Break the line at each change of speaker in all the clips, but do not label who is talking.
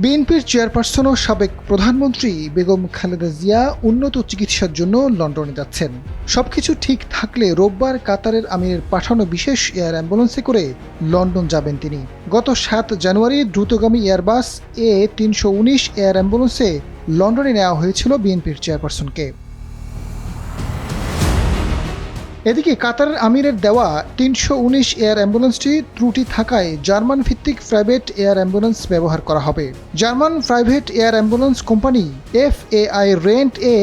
বিএনপির চেয়ারপারসন ও সাবেক প্রধানমন্ত্রী বেগম খালেদা জিয়া উন্নত চিকিৎসার জন্য লন্ডনে যাচ্ছেন। সবকিছু ঠিক থাকলে রোববার কাতারের আমিরের পাঠানো বিশেষ এয়ার অ্যাম্বুলেন্সে করে লন্ডন যাবেন তিনি। গত ৭ জানুয়ারি দ্রুতগামী এয়ারবাস A319 এয়ার অ্যাম্বুলেন্সে লন্ডনে নেওয়া হয়েছিল বিএনপির চেয়ারপারসনকে। এদিকে কাতারের আমিরের দেওয়া ৩১৯ এয়ার অ্যাম্বুলেন্সটি ত্রুটি থাকায় জার্মান ভিত্তিক প্রাইভেট এয়ার অ্যাম্বুলেন্স ব্যবহার করা হবে। German private air ambulance company FAI rent এ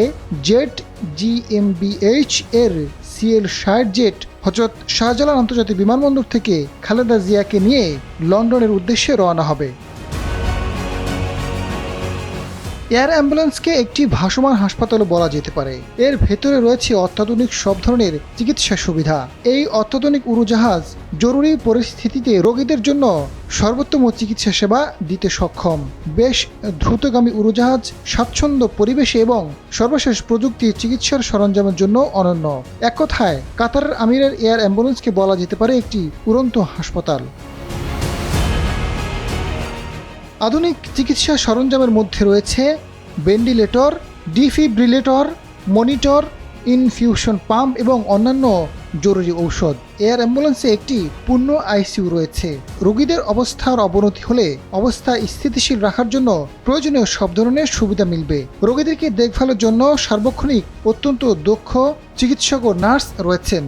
জেট GmbH এর CL-60 জেট হযরত শাহজালাল আন্তর্জাতিক বিমানবন্দর থেকে খালেদা জিয়াকে নিয়ে লন্ডনের উদ্দেশ্যে রওনা হবে। এয়ার অ্যাম্বুলেন্সকে একটি ভাসমান হাসপাতালও বলা যেতে পারে। এর ভেতরে রয়েছে অত্যাধুনিক সব ধরনের চিকিৎসা সুবিধা। এই অত্যাধুনিক উড়োজাহাজ জরুরি পরিস্থিতিতে রোগীদের জন্য সর্বোত্তম চিকিৎসা সেবা দিতে সক্ষম। বেশ দ্রুতগামী উড়োজাহাজ, স্বাচ্ছন্দ্য পরিবেশে এবং সর্বশেষ প্রযুক্তি চিকিৎসার সরঞ্জামের জন্য অনন্য। এক কথায় কাতারের আমিরের এয়ার অ্যাম্বুলেন্সকে বলা যেতে পারে একটি উড়ন্ত হাসপাতাল। আধুনিক চিকিৎসা সরঞ্জামের মধ্যে রয়েছে ventilator, defibrillator, monitor, infusion pump এবং অন্যান্য জরুরি ঔষধ। এয়ার অ্যাম্বুলেন্সে একটি পূর্ণ ICU রয়েছে। রোগীদের অবস্থার অবনতি হলে অবস্থা স্থিতিশীল রাখার জন্য প্রয়োজনীয় সব ধরনের সুবিধা মিলবে। রোগীদেরকে দেখভালের জন্য সার্বক্ষণিক অত্যন্ত দক্ষ চিকিৎসক ও নার্স রয়েছেন।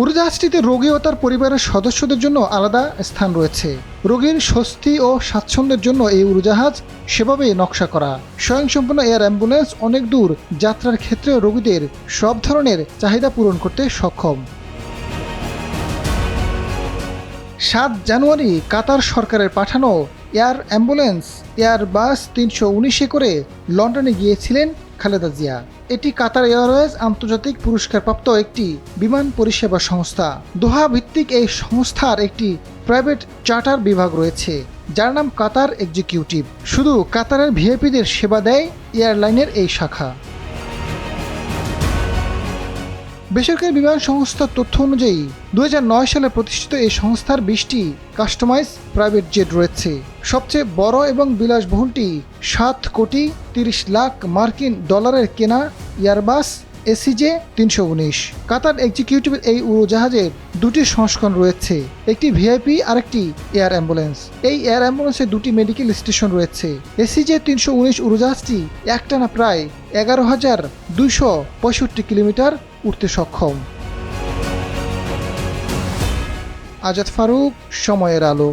উড়োজাহাজটিতে রোগী ও তার পরিবারের সদস্যদের জন্য আলাদা স্থান রয়েছে। রোগীর স্বস্তি ও স্বাচ্ছন্দ্যের জন্য এই উড়োজাহাজ সেভাবে নকশা করা। স্বয়ংসম্পূর্ণ এয়ার অ্যাম্বুলেন্স অনেক দূর যাত্রার ক্ষেত্রে রোগীদের সব ধরনের চাহিদা পূরণ করতে সক্ষম। ৭ জানুয়ারি কাতার সরকারের পাঠানো এয়ার অ্যাম্বুলেন্স এয়ারবাস ৩১৯ করে লন্ডনে গিয়েছিলেন খালেদা জিয়া। এটি কাতার এয়ারওয়েজ আন্তর্জাতিক পুরস্কারপ্রাপ্ত একটি বিমান পরিষেবা সংস্থা। দোহা ভিত্তিক এই সংস্থার একটি প্রাইভেট চার্টার বিভাগ রয়েছে যার নাম কাতার এক্সিকিউটিভ। শুধু কাতারের ভিআইপিদের সেবা দেয় এয়ারলাইনের এই শাখা। বেসরকারি বিমান সংস্থার তথ্য অনুযায়ী ২০০৯ সালে প্রতিষ্ঠিত এই সংস্থার ২০টি কাস্টমাইজ প্রাইভেট জেট রয়েছে। সবচেয়ে বড় এবং বিলাসবহুলটি ৭ কোটি ৩০ লাখ মার্কিন ডলারের কেনা এয়ারবাস ACJ ৩১৯। কাতার এক্সিকিউটিভের এই উড়োজাহাজের দুটি সংস্করণ রয়েছে, একটি ভিআইপি আর একটি এয়ার অ্যাম্বুলেন্স। এই এয়ার অ্যাম্বুলেন্সে দুটি মেডিকেল স্টেশন রয়েছে। ACJ ৩১৯ উড়োজাহাজটি একটানা প্রায় ১১,২৬৫ কিলোমিটার উঠতে সক্ষম। আজাদ ফারুক, সময়ের আলো।